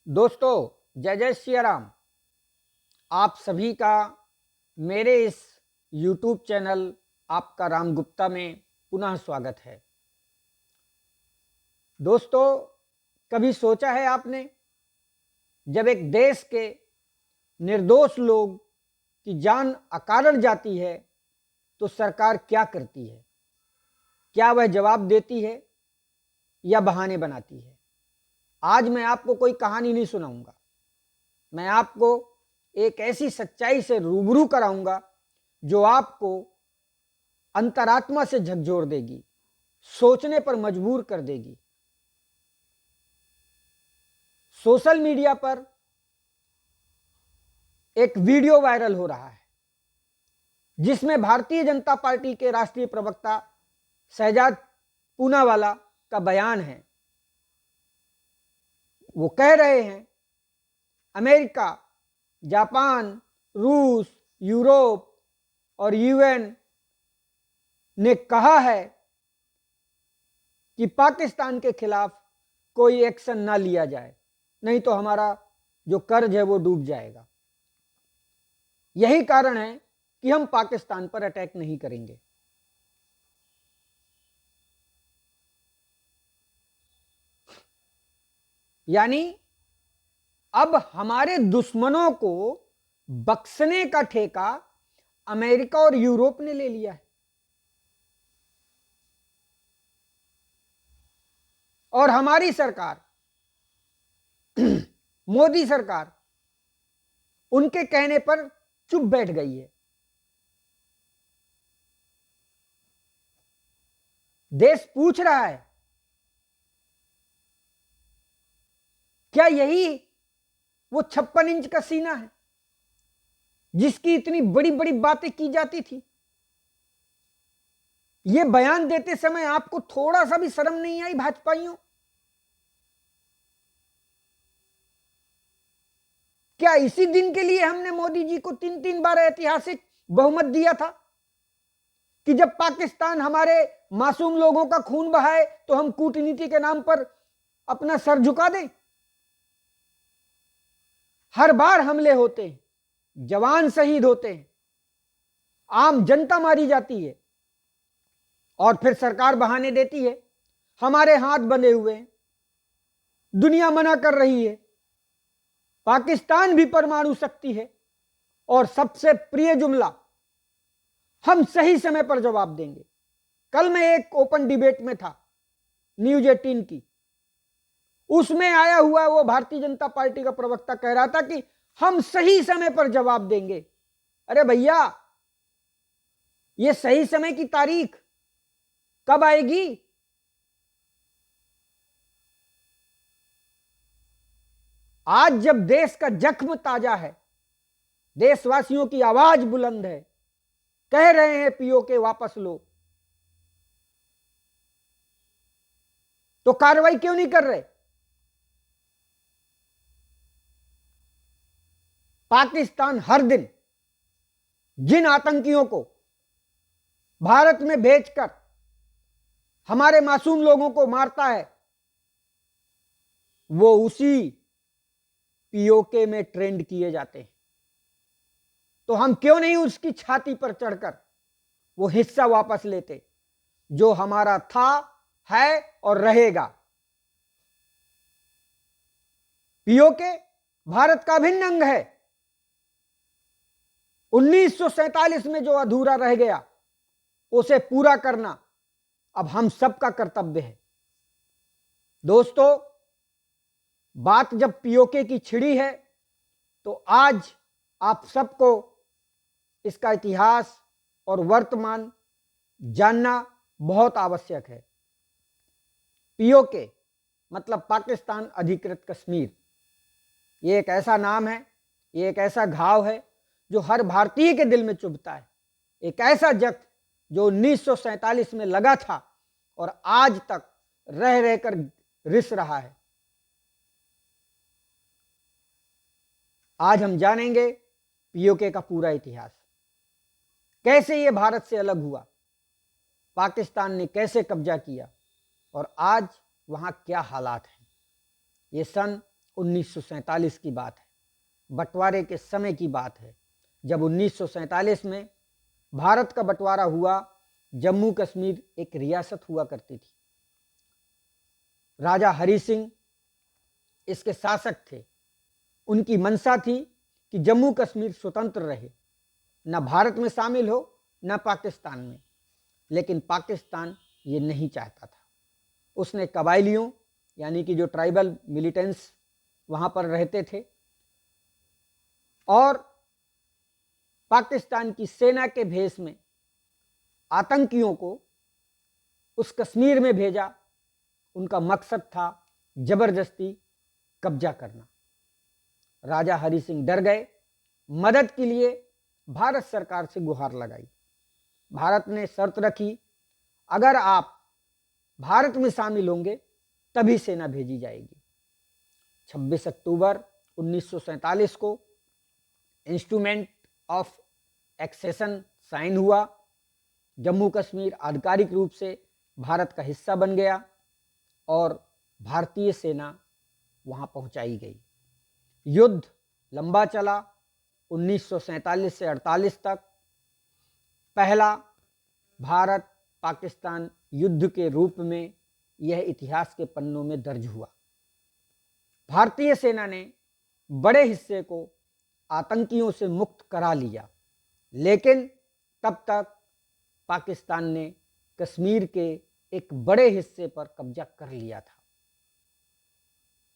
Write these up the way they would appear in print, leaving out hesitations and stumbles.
दोस्तों, जय जय सिया राम। आप सभी का मेरे इस YouTube चैनल आपका राम गुप्ता में पुनः स्वागत है। दोस्तों, कभी सोचा है आपने, जब एक देश के निर्दोष लोग की जान अकारण जाती है तो सरकार क्या करती है? क्या वह जवाब देती है या बहाने बनाती है? आज मैं आपको कोई कहानी नहीं सुनाऊंगा, मैं आपको एक ऐसी सच्चाई से रूबरू कराऊंगा जो आपको अंतरात्मा से झकझोर देगी, सोचने पर मजबूर कर देगी। सोशल मीडिया पर एक वीडियो वायरल हो रहा है जिसमें भारतीय जनता पार्टी के राष्ट्रीय प्रवक्ता शहजाद पूनावाला का बयान है। वो कह रहे हैं, अमेरिका, जापान, रूस, यूरोप और यूएन ने कहा है कि पाकिस्तान के खिलाफ कोई एक्शन ना लिया जाए, नहीं तो हमारा जो कर्ज है वो डूब जाएगा। यही कारण है कि हम पाकिस्तान पर अटैक नहीं करेंगे। यानी अब हमारे दुश्मनों को बख्शने का ठेका अमेरिका और यूरोप ने ले लिया है। और हमारी सरकार मोदी सरकार उनके कहने पर चुप बैठ गई है। देश पूछ रहा है, क्या यही वो 56 इंच का सीना है जिसकी इतनी बड़ी बड़ी बातें की जाती थी? ये बयान देते समय आपको थोड़ा सा भी शर्म नहीं आई भाजपाइयों? क्या इसी दिन के लिए हमने मोदी जी को 3-3 बार ऐतिहासिक बहुमत दिया था कि जब पाकिस्तान हमारे मासूम लोगों का खून बहाए तो हम कूटनीति के नाम पर अपना सर झुका दें? हर बार हमले होते हैं, जवान शहीद होते हैं, आम जनता मारी जाती है और फिर सरकार बहाने देती है, हमारे हाथ बंधे हुए हैं, दुनिया मना कर रही है, पाकिस्तान भी परमाणु शक्ति है और सबसे प्रिय जुमला, हम सही समय पर जवाब देंगे। कल मैं एक ओपन डिबेट में था न्यूज 18 की, उसमें आया हुआ वो भारतीय जनता पार्टी का प्रवक्ता कह रहा था कि हम सही समय पर जवाब देंगे। अरे भैया, ये सही समय की तारीख कब आएगी? आज जब देश का जख्म ताजा है, देशवासियों की आवाज बुलंद है, कह रहे हैं पीओके वापस लो, तो कार्रवाई क्यों नहीं कर रहे? पाकिस्तान हर दिन जिन आतंकियों को भारत में भेजकर हमारे मासूम लोगों को मारता है, वो उसी पीओके में ट्रेंड किए जाते हैं। तो हम क्यों नहीं उसकी छाती पर चढ़कर वो हिस्सा वापस लेते जो हमारा था, है और रहेगा। पीओके भारत का अभिन्न अंग है। 1947 में जो अधूरा रह गया उसे पूरा करना अब हम सबका कर्तव्य है। दोस्तों, बात जब पीओके की छिड़ी है तो आज आप सबको इसका इतिहास और वर्तमान जानना बहुत आवश्यक है। पीओके मतलब पाकिस्तान अधिकृत कश्मीर। ये एक ऐसा नाम है, ये एक ऐसा घाव है जो हर भारतीय के दिल में चुभता है। एक ऐसा जख्म जो 1947 में लगा था और आज तक रह रहकर रिस रहा है। आज हम जानेंगे पीओके का पूरा इतिहास, कैसे ये भारत से अलग हुआ, पाकिस्तान ने कैसे कब्जा किया और आज वहां क्या हालात हैं। ये सन 1947 की बात है, बंटवारे के समय की बात है, जब 1947 में भारत का बंटवारा हुआ। जम्मू कश्मीर एक रियासत हुआ करती थी। राजा हरि सिंह इसके शासक थे। उनकी मंशा थी कि जम्मू कश्मीर स्वतंत्र रहे, न भारत में शामिल हो न पाकिस्तान में। लेकिन पाकिस्तान ये नहीं चाहता था। उसने कबायलियों यानी कि जो ट्राइबल मिलिटेंट्स वहां पर रहते थे और पाकिस्तान की सेना के भेष में आतंकियों को उस कश्मीर में भेजा। उनका मकसद था जबरदस्ती कब्जा करना। राजा हरि सिंह डर गए, मदद के लिए भारत सरकार से गुहार लगाई। भारत ने शर्त रखी, अगर आप भारत में शामिल होंगे तभी सेना भेजी जाएगी। 26 अक्टूबर 1947 को इंस्ट्रूमेंट ऑफ एक्सेशन साइन हुआ। जम्मू कश्मीर आधिकारिक रूप से भारत का हिस्सा बन गया और भारतीय सेना वहां पहुंचाई गई। युद्ध लंबा चला, 1947 से 48 तक। पहला भारत पाकिस्तान युद्ध के रूप में यह इतिहास के पन्नों में दर्ज हुआ। भारतीय सेना ने बड़े हिस्से को आतंकियों से मुक्त करा लिया, लेकिन तब तक पाकिस्तान ने कश्मीर के एक बड़े हिस्से पर कब्जा कर लिया था।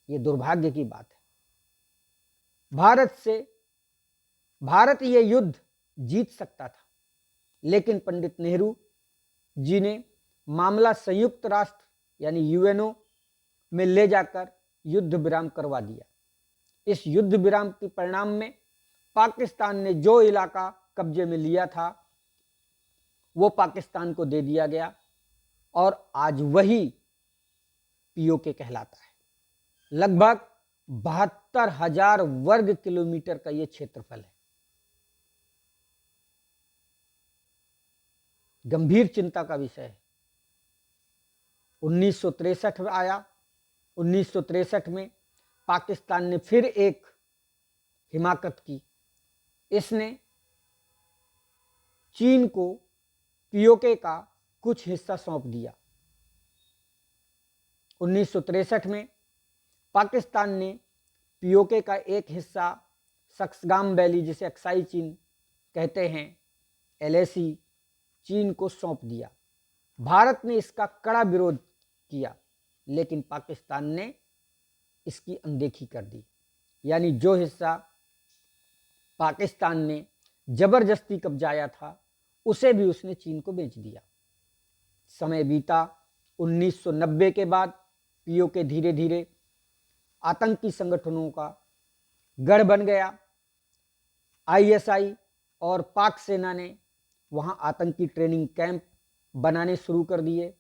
यह दुर्भाग्य की बात है। भारत ये युद्ध जीत सकता था, लेकिन पंडित नेहरू जी ने मामला संयुक्त राष्ट्र यानी यूएनओ में ले जाकर युद्ध विराम करवा दिया। इस युद्ध विराम के परिणाम में पाकिस्तान ने जो इलाका कब्जे में लिया था वो पाकिस्तान को दे दिया गया और आज वही पीओके कहलाता है। लगभग 72,000 वर्ग किलोमीटर का यह क्षेत्रफल है। गंभीर चिंता का विषय है। 1963 में आया। 1963 में पाकिस्तान ने फिर एक हिमाकत की। इसने चीन को पीओके का कुछ हिस्सा सौंप दिया। 1963 में पाकिस्तान ने पीओके का एक हिस्सा सक्सगाम वैली, जिसे अक्साई चीन कहते हैं, एलएसी, चीन को सौंप दिया। भारत ने इसका कड़ा विरोध किया, लेकिन पाकिस्तान ने इसकी अनदेखी कर दी। यानी जो हिस्सा पाकिस्तान ने जबरदस्ती कब्जाया था उसे भी उसने चीन को बेच दिया। समय बीता। 1990 के बाद पीओके धीरे धीरे आतंकी संगठनों का गढ़ बन गया। आईएसआई और पाक सेना ने वहां आतंकी ट्रेनिंग कैंप बनाने शुरू कर दिए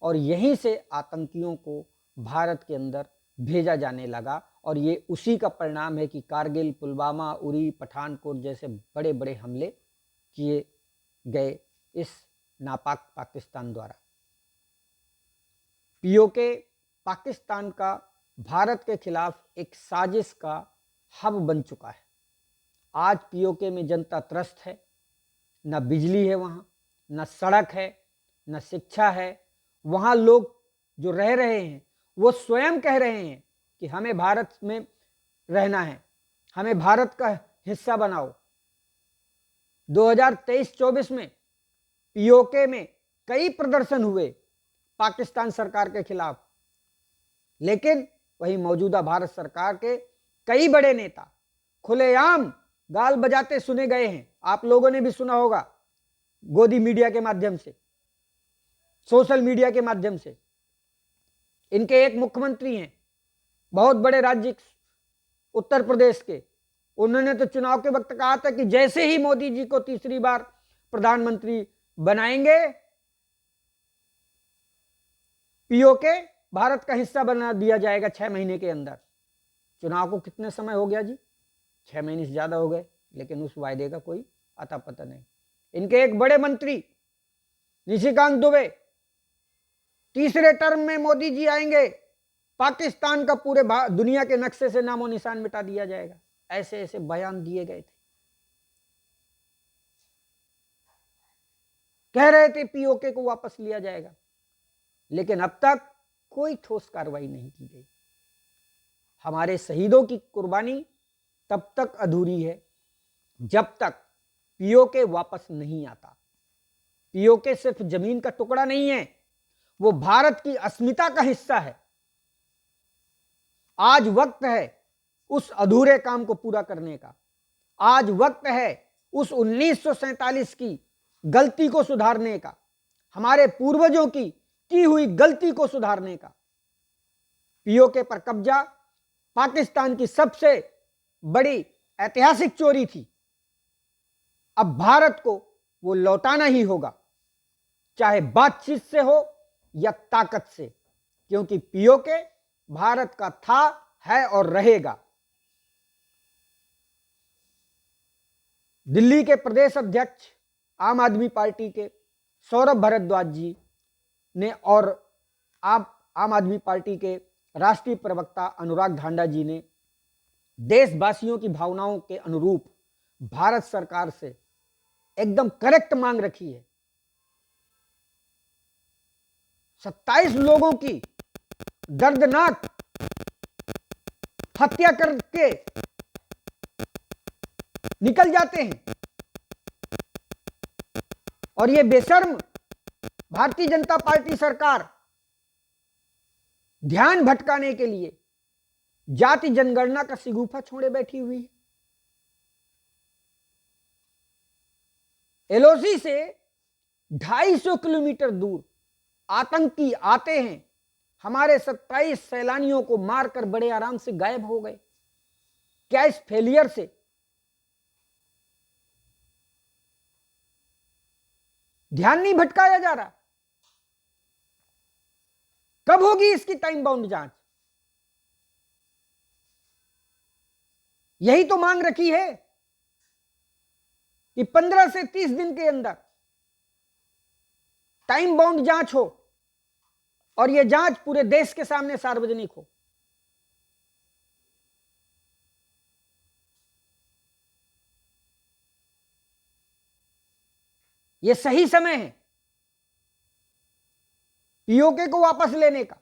और यहीं से आतंकियों को भारत के अंदर भेजा जाने लगा। और ये उसी का परिणाम है कि कारगिल, पुलवामा, उरी, पठानकोट जैसे बड़े बड़े हमले किए गए इस नापाक पाकिस्तान द्वारा। पीओके पाकिस्तान का भारत के खिलाफ एक साजिश का हब बन चुका है। आज पीओके में जनता त्रस्त है। न बिजली है वहाँ, न सड़क है, न शिक्षा है। वहाँ लोग जो रह रहे हैं वो स्वयं कह रहे हैं कि हमें भारत में रहना है, हमें भारत का हिस्सा बनाओ। 2023-24 में पीओके में कई प्रदर्शन हुए पाकिस्तान सरकार के खिलाफ, लेकिन वही मौजूदा भारत सरकार के कई बड़े नेता खुलेआम गाल बजाते सुने गए हैं। आप लोगों ने भी सुना होगा, गोदी मीडिया के माध्यम से, सोशल मीडिया के माध्यम से। इनके एक मुख्यमंत्री हैं बहुत बड़े राज्य उत्तर प्रदेश के, उन्होंने तो चुनाव के वक्त कहा था कि जैसे ही मोदी जी को तीसरी बार प्रधानमंत्री बनाएंगे पीओके भारत का हिस्सा बना दिया जाएगा 6 महीने के अंदर। चुनाव को कितने समय हो गया जी? 6 महीने से ज्यादा हो गए, लेकिन उस वायदे का कोई अता पता नहीं। इनके एक बड़े मंत्री निशिकांत दुबे, तीसरे टर्म में मोदी जी आएंगे पाकिस्तान का पूरे दुनिया के नक्शे से नामो निशान मिटा दिया जाएगा। ऐसे ऐसे बयान दिए गए थे। कह रहे थे पीओके को वापस लिया जाएगा, लेकिन अब तक कोई ठोस कार्रवाई नहीं की गई। हमारे शहीदों की कुर्बानी तब तक अधूरी है जब तक पीओके वापस नहीं आता। पीओके सिर्फ जमीन का टुकड़ा नहीं है, वो भारत की अस्मिता का हिस्सा है। आज वक्त है उस अधूरे काम को पूरा करने का। आज वक्त है उस 1947 की गलती को सुधारने का, हमारे पूर्वजों की हुई गलती को सुधारने का। पीओके पर कब्जा पाकिस्तान की सबसे बड़ी ऐतिहासिक चोरी थी। अब भारत को वो लौटाना ही होगा, चाहे बातचीत से हो या ताकत से, क्योंकि पीओके भारत का था, है और रहेगा। दिल्ली के प्रदेश अध्यक्ष आम आदमी पार्टी के सौरभ भारद्वाज जी ने और आम आदमी पार्टी के राष्ट्रीय प्रवक्ता अनुराग ढांडा जी ने देशवासियों की भावनाओं के अनुरूप भारत सरकार से एकदम करेक्ट मांग रखी है। 27 लोगों की दर्दनाक हत्या करके निकल जाते हैं और ये बेशर्म भारतीय जनता पार्टी सरकार ध्यान भटकाने के लिए जाति जनगणना का सिगूफा छोड़े बैठी हुई है। एलओसी से 250 किलोमीटर दूर आतंकी आते हैं, हमारे 27 सैलानियों को मारकर बड़े आराम से गायब हो गए। क्या इस फेलियर से ध्यान नहीं भटकाया जा रहा? कब होगी इसकी टाइम बाउंड जांच? यही तो मांग रखी है कि 15 से 30 दिन के अंदर टाइम बाउंड जांच हो और यह जांच पूरे देश के सामने सार्वजनिक हो। यह सही समय है पीओके को वापस लेने का।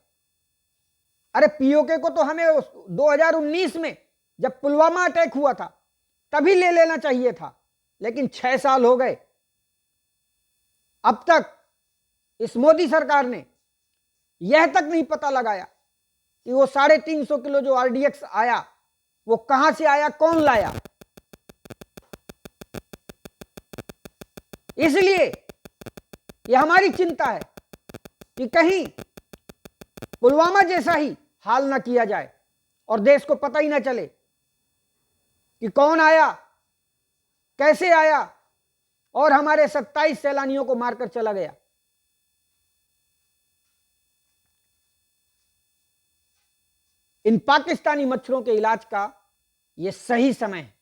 अरे पीओके को तो हमें 2019 में जब पुलवामा अटैक हुआ था तभी ले लेना चाहिए था, लेकिन 6 साल हो गए। अब तक इस मोदी सरकार ने यह तक नहीं पता लगाया कि वो 350 किलो जो आरडीएक्स आया वो कहां से आया, कौन लाया। इसलिए यह हमारी चिंता है कि कहीं पुलवामा जैसा ही हाल ना किया जाए और देश को पता ही ना चले कि कौन आया, कैसे आया और हमारे 27 सैलानियों को मारकर चला गया। इन पाकिस्तानी मच्छरों के इलाज का यह सही समय है।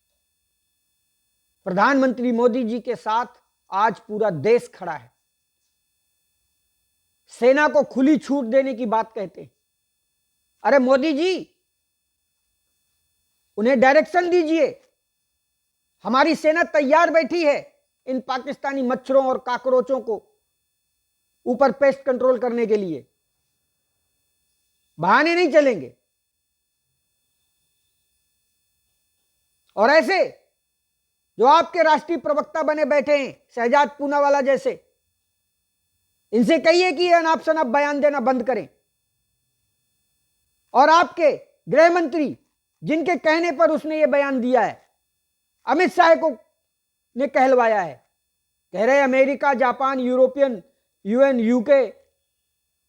प्रधानमंत्री मोदी जी के साथ आज पूरा देश खड़ा है। सेना को खुली छूट देने की बात कहते हैं। अरे मोदी जी, उन्हें डायरेक्शन दीजिए। हमारी सेना तैयार बैठी है इन पाकिस्तानी मच्छरों और काकरोचों को ऊपर पेस्ट कंट्रोल करने के लिए। बहाने नहीं चलेंगे। और ऐसे जो आपके राष्ट्रीय प्रवक्ता बने बैठे हैं शहजाद पूनावाला जैसे, इनसे कहिए कि ये अनाप शनाप बयान देना बंद करें। और आपके गृह मंत्री जिनके कहने पर उसने ये बयान दिया है, अमित शाह को ने कहलवाया है, कह रहे America, Japan, European UN, UK,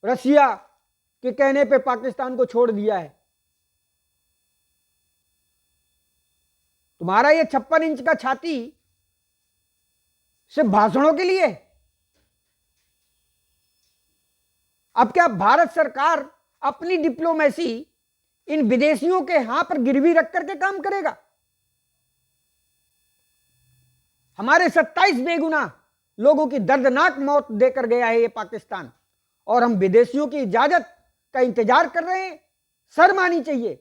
Russia के कहने पे पाकिस्तान को छोड़ दिया है। तुम्हारा ये 56 इंच का छाती सिर्फ भाषणों के लिए। अब क्या भारत सरकार अपनी डिप्लोमेसी इन विदेशियों के हाथ पर गिरवी रख करके काम करेगा? हमारे 27 बेगुनाह लोगों की दर्दनाक मौत देकर गया है ये पाकिस्तान, और हम विदेशियों की इजाजत का इंतजार कर रहे हैं शर्म आनी चाहिए।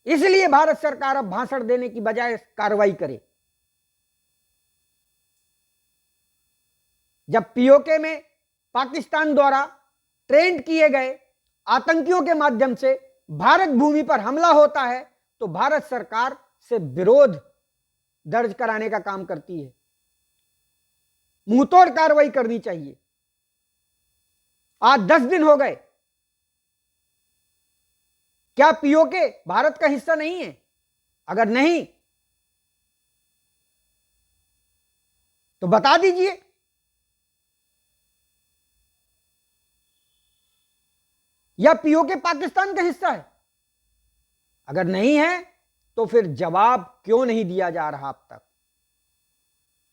इसलिए भारत सरकार अब भाषण देने की बजाय कार्रवाई करे। जब पीओके में पाकिस्तान द्वारा ट्रेंड किए गए आतंकियों के माध्यम से भारत भूमि पर हमला होता है तो भारत सरकार से विरोध दर्ज कराने का काम करती है। मुंहतोड़ कार्रवाई करनी चाहिए। आज 10 दिन हो गए, क्या पीओके भारत का हिस्सा नहीं है? अगर नहीं तो बता दीजिए। या पीओके पाकिस्तान का हिस्सा है? अगर नहीं है तो फिर जवाब क्यों नहीं दिया जा रहा अब तक?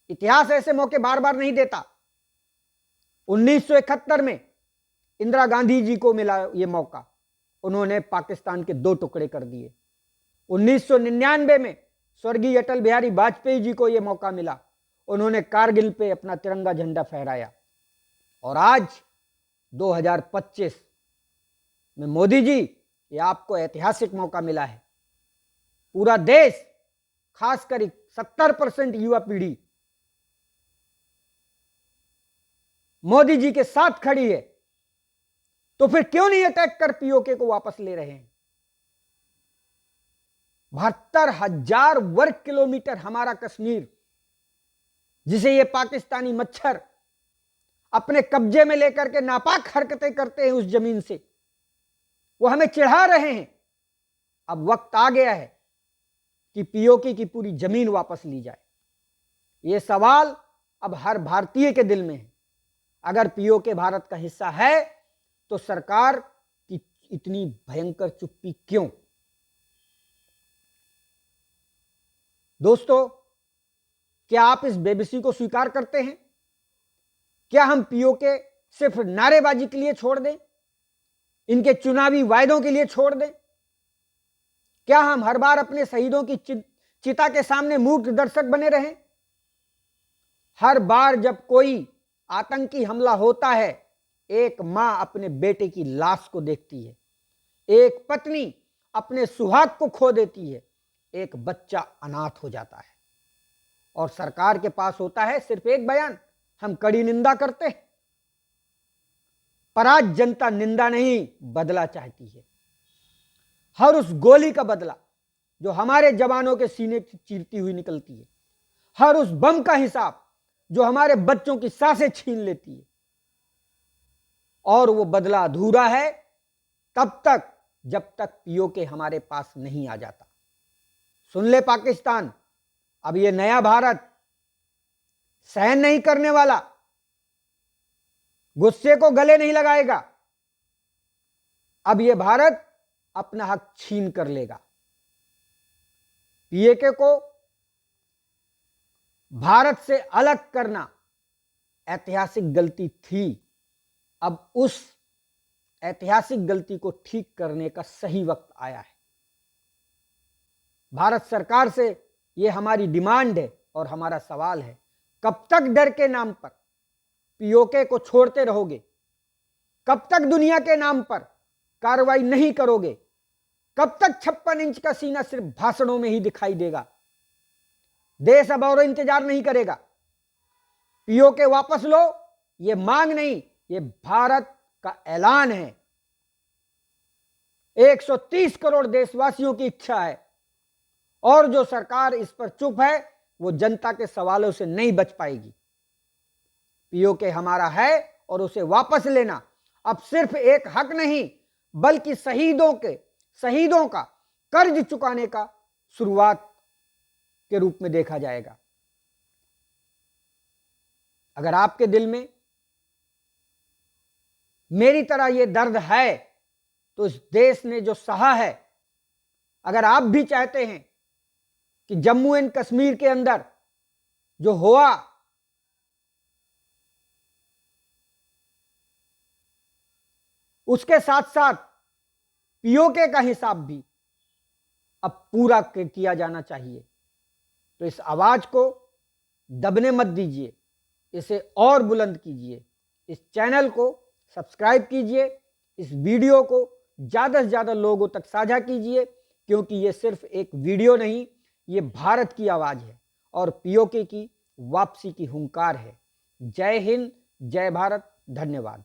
इतिहास ऐसे मौके बार बार नहीं देता। 1971 में इंदिरा गांधी जी को मिला यह मौका, उन्होंने पाकिस्तान के 2 टुकड़े कर दिए। 1999 में स्वर्गीय अटल बिहारी वाजपेयी जी को यह मौका मिला, उन्होंने कारगिल पे अपना तिरंगा झंडा फहराया। और आज 2025 में मोदी जी, ये आपको ऐतिहासिक मौका मिला है। पूरा देश, खासकर 70% युवा पीढ़ी मोदी जी के साथ खड़ी है, तो फिर क्यों नहीं अटैक कर पीओके को वापस ले रहे हैं? 72,000 वर्ग किलोमीटर हमारा कश्मीर, जिसे ये पाकिस्तानी मच्छर अपने कब्जे में लेकर के नापाक हरकतें करते हैं, उस जमीन से वो हमें चिढ़ा रहे हैं। अब वक्त आ गया है कि पीओके की पूरी जमीन वापस ली जाए। यह सवाल अब हर भारतीय के दिल में है। अगर पीओके भारत का हिस्सा है तो सरकार की इतनी भयंकर चुप्पी क्यों? दोस्तों, क्या आप इस बेबसी को स्वीकार करते हैं? क्या हम पीओके सिर्फ नारेबाजी के लिए छोड़ दें, इनके चुनावी वायदों के लिए छोड़ दें? क्या हम हर बार अपने शहीदों की चिता के सामने मूक दर्शक बने रहें? हर बार जब कोई आतंकी हमला होता है, एक मां अपने बेटे की लाश को देखती है, एक पत्नी अपने सुहाग को खो देती है, एक बच्चा अनाथ हो जाता है, और सरकार के पास होता है सिर्फ एक बयान, हम कड़ी निंदा करते हैं। पर आज जनता निंदा नहीं, बदला चाहती है। हर उस गोली का बदला जो हमारे जवानों के सीने से चीरती हुई निकलती है, हर उस बम का हिसाब जो हमारे बच्चों की सांसें छीन लेती है। और वो बदला अधूरा है तब तक जब तक पीओके हमारे पास नहीं आ जाता। सुन ले पाकिस्तान, अब ये नया भारत सहन नहीं करने वाला, गुस्से को गले नहीं लगाएगा। अब यह भारत अपना हक छीन कर लेगा। पीओके को भारत से अलग करना ऐतिहासिक गलती थी। अब उस ऐतिहासिक गलती को ठीक करने का सही वक्त आया है। भारत सरकार से यह हमारी डिमांड है और हमारा सवाल है, कब तक डर के नाम पर पीओके को छोड़ते रहोगे? कब तक दुनिया के नाम पर कार्रवाई नहीं करोगे? कब तक 56 इंच का सीना सिर्फ भाषणों में ही दिखाई देगा? देश अब और इंतजार नहीं करेगा। पीओके वापस लो, यह मांग नहीं, यह भारत का ऐलान है। 130 करोड़ देशवासियों की इच्छा है, और जो सरकार इस पर चुप है वो जनता के सवालों से नहीं बच पाएगी। पीओके हमारा है और उसे वापस लेना अब सिर्फ एक हक नहीं, बल्कि शहीदों का कर्ज चुकाने का शुरुआत के रूप में देखा जाएगा। अगर आपके दिल में मेरी तरह यह दर्द है तो इस देश ने जो सहा है, अगर आप भी चाहते हैं कि जम्मू एंड कश्मीर के अंदर जो हुआ उसके साथ साथ पीओके का हिसाब भी अब पूरा किया जाना चाहिए, तो इस आवाज को दबने मत दीजिए, इसे और बुलंद कीजिए। इस चैनल को सब्सक्राइब कीजिए, इस वीडियो को ज़्यादा से ज़्यादा लोगों तक साझा कीजिए, क्योंकि ये सिर्फ एक वीडियो नहीं, ये भारत की आवाज़ है और पीओके की वापसी की हुंकार है। जय हिंद, जय भारत, धन्यवाद।